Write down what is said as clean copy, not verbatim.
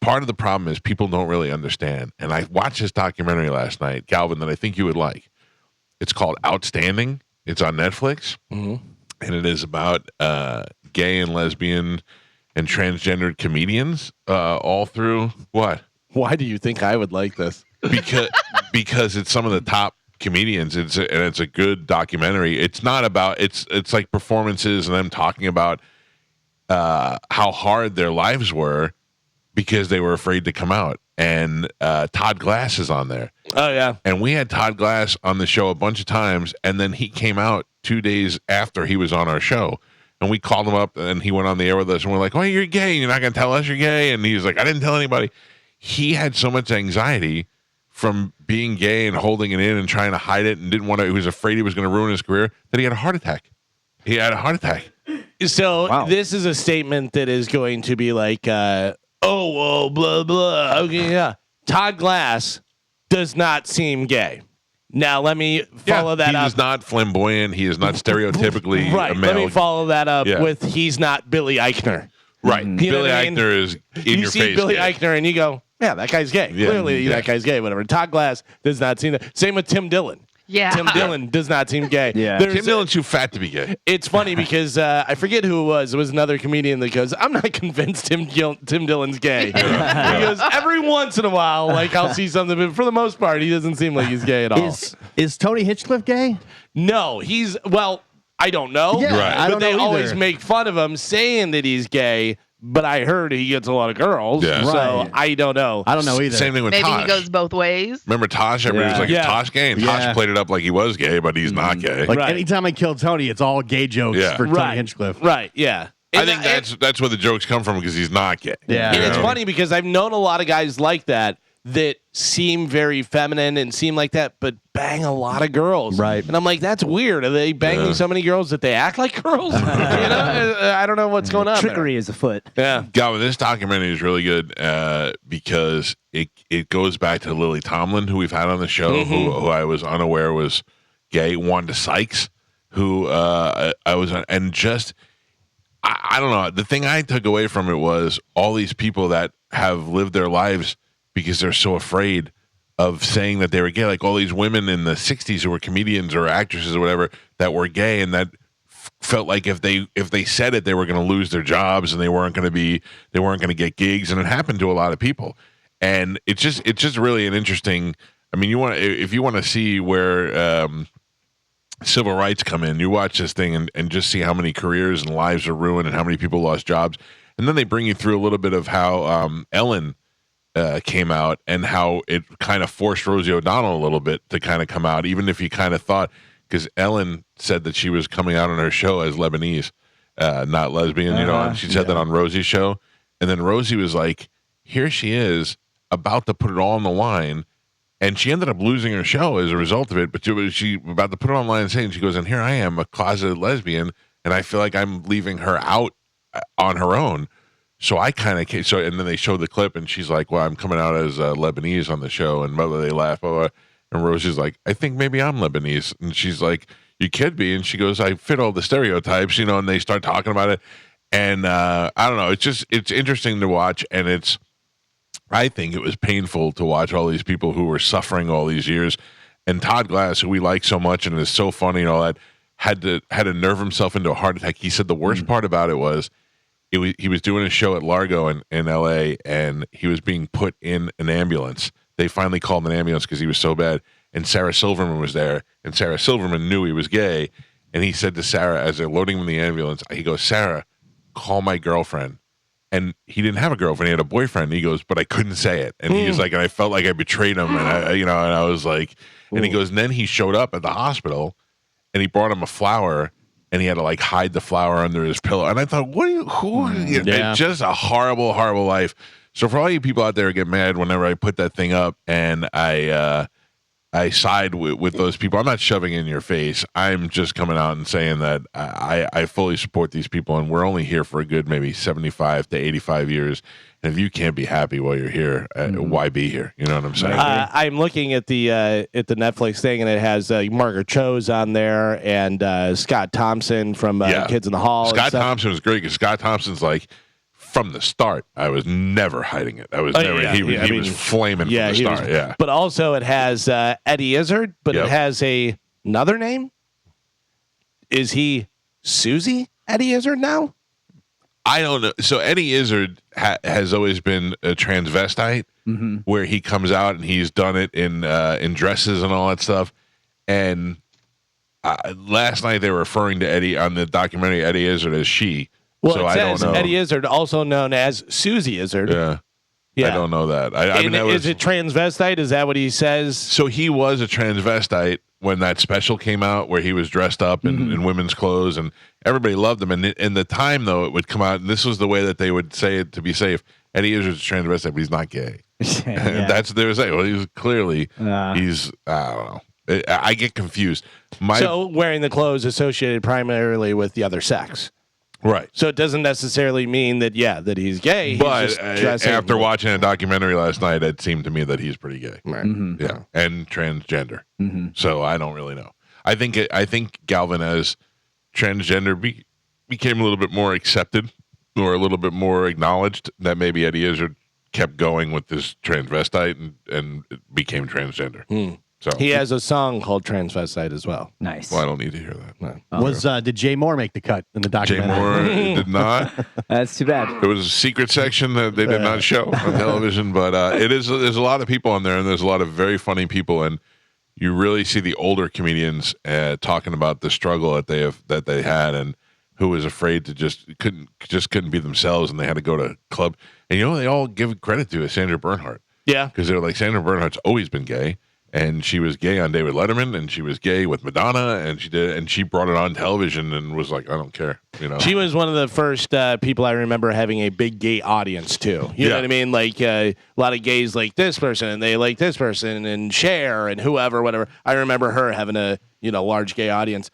part of the problem is people don't really understand. And I watched this documentary last night, Galvin, that I think you would like. It's called Outstanding. It's on Netflix. And it is about gay and lesbian and transgendered comedians all through what? Why do you think I would like this? Because it's some of the top comedians. It's a good documentary. It's not about it's like performances and them talking about how hard their lives were because they were afraid to come out. And Todd Glass is on there. Oh yeah. And we had Todd Glass on the show a bunch of times, and then he came out 2 days after he was on our show. And we called him up, and he went on the air with us, and we're like, "Oh, you're gay. You're not going to tell us you're gay?" And he's like, "I didn't tell anybody." He had so much anxiety from being gay and holding it in and trying to hide it and didn't want to. He was afraid he was going to ruin his career that he had a heart attack. He had a heart attack. So This is a statement that is going to be like, oh, well, blah, blah. Okay, yeah. Todd Glass does not seem gay. Now, let me follow that up. He is not flamboyant. He is not stereotypically right. a male. Let me follow that up with he's not Billy Eichner. Right. Billy Eichner is in your face. You see Billy Eichner and you go, yeah, that guy's gay. Yeah. Clearly, that guy's gay, whatever. Todd Glass does not seem that. Same with Tim Dillon. Yeah. Tim Dillon does not seem gay. Yeah. Tim Dillon's too fat to be gay. It's funny because I forget who it was. It was another comedian that goes, I'm not convinced Tim Dillon's gay. He goes, every once in a while, like I'll see something, but for the most part, he doesn't seem like he's gay at all. Is Tony Hinchcliffe gay? No, he's, well, I don't know. Yeah, right. But they always make fun of him saying that he's gay. But I heard he gets a lot of girls, so I don't know. I don't know either. Same thing with Maybe Tosh. he goes both ways. Remember Tosh? Everybody was like, "Is Tosh gay?" And Tosh played it up like he was gay, but he's not gay. Like anytime I kill Tony, it's all gay jokes for Tony Hinchcliffe. Right, yeah. I think that's where the jokes come from because he's not gay. Yeah. And it's funny because I've known a lot of guys like that seem very feminine and seem like that, but bang a lot of girls. Right. And I'm like, that's weird. Are they banging so many girls that they act like girls? I don't know what's going on. Trickery is afoot. Yeah. Galvin, this documentary is really good because it goes back to Lily Tomlin, who we've had on the show, who I was unaware was gay. Wanda Sykes, who I was on, and just I don't know. The thing I took away from it was all these people that have lived their lives because they're so afraid of saying that they were gay, like all these women in the 60s who were comedians or actresses or whatever that were gay and that felt like if they said it, they were going to lose their jobs and they weren't going to get gigs. And it happened to a lot of people. And it's just really an interesting, I mean, if you want to see where civil rights come in, you watch this thing and just see how many careers and lives are ruined and how many people lost jobs. And then they bring you through a little bit of how Ellen came out and how it kind of forced Rosie O'Donnell a little bit to kind of come out, even if you kind of thought, because Ellen said that she was coming out on her show as Lebanese, not lesbian, and she said that on Rosie's show. And then Rosie was like, here she is about to put it all on the line. And she ended up losing her show as a result of it. But she about to put it online and saying, she goes, and here I am, a closeted lesbian, and I feel like I'm leaving her out on her own. So I kind of came, and then they showed the clip, and she's like, well, I'm coming out as Lebanese on the show. And mother, they laugh. And Rosie's like, I think maybe I'm Lebanese. And she's like, you could be. And she goes, I fit all the stereotypes, and they start talking about it. And I don't know. It's interesting to watch. And I think it was painful to watch all these people who were suffering all these years. And Todd Glass, who we like so much and is so funny and all that, had to nerve himself into a heart attack. He said the worst part about it was, he was doing a show at Largo in L.A., and he was being put in an ambulance. They finally called an ambulance because he was so bad. And Sarah Silverman was there, and Sarah Silverman knew he was gay. And he said to Sarah, as they're loading him in the ambulance, he goes, Sarah, call my girlfriend. And he didn't have a girlfriend. He had a boyfriend. And he goes, but I couldn't say it. And he was like, and I felt like I betrayed him. And I was like, and he goes, and then he showed up at the hospital, and he brought him a flower. And he had to hide the flower under his pillow. And I thought, it's just a horrible, horrible life. So for all you people out there who get mad whenever I put that thing up and I side with those people, I'm not shoving in your face. I'm just coming out and saying that I fully support these people. And we're only here for a good maybe 75 to 85 years. And if you can't be happy while you're here, why be here? You know what I'm saying? I'm looking at the Netflix thing, and it has Margaret Cho's on there and Scott Thompson from Kids in the Hall. Scott Thompson was great because Scott Thompson's like from the start, I was never hiding it. I was never. He was flaming from the start. Yeah. But also, it has Eddie Izzard, but it has another name. Is he Susie Eddie Izzard now? I don't know. So Eddie Izzard has always been a transvestite, where he comes out and he's done it in dresses and all that stuff. And last night they were referring to Eddie on the documentary Eddie Izzard as she. Well, so it says I don't know. Eddie Izzard, also known as Susie Izzard. Yeah. I don't know that. I mean, is it transvestite? Is that what he says? So he was a transvestite when that special came out, where he was dressed up in women's clothes, and everybody loved him. And in the time, though, it would come out, and this was the way that they would say it to be safe. Eddie Izzard's a transvestite, but he's not gay. And that's what they would say. Well, he's clearly he's. I don't know. I get confused. So wearing the clothes associated primarily with the other sex. Right. So it doesn't necessarily mean that he's gay. But after watching a documentary last night, it seemed to me that he's pretty gay. Right. Yeah, and transgender. So I don't really know. I think Galvin as transgender became a little bit more accepted, or a little bit more acknowledged, that maybe Eddie Izzard kept going with this transvestite and became transgender. So he has a song called Transvestite as well. Nice. Well, I don't need to hear that. No. Did Jay Moore make the cut in the documentary? Jay Moore did not. That's too bad. It was a secret section that they did not show on television, but there's a lot of people on there, and there's a lot of very funny people, and you really see the older comedians talking about the struggle that they had, and who was afraid to just couldn't be themselves, and they had to go to club. And they all give credit to Sandra Bernhard. Yeah, because they're like, Sandra Bernhard's always been gay. And she was gay on David Letterman, and she was gay with Madonna, and she brought it on television and was like, I don't care. She was one of the first people I remember having a big gay audience too. You know what I mean? Like a lot of gays like this person, and they like this person, and Cher, and whoever, whatever. I remember her having a large gay audience.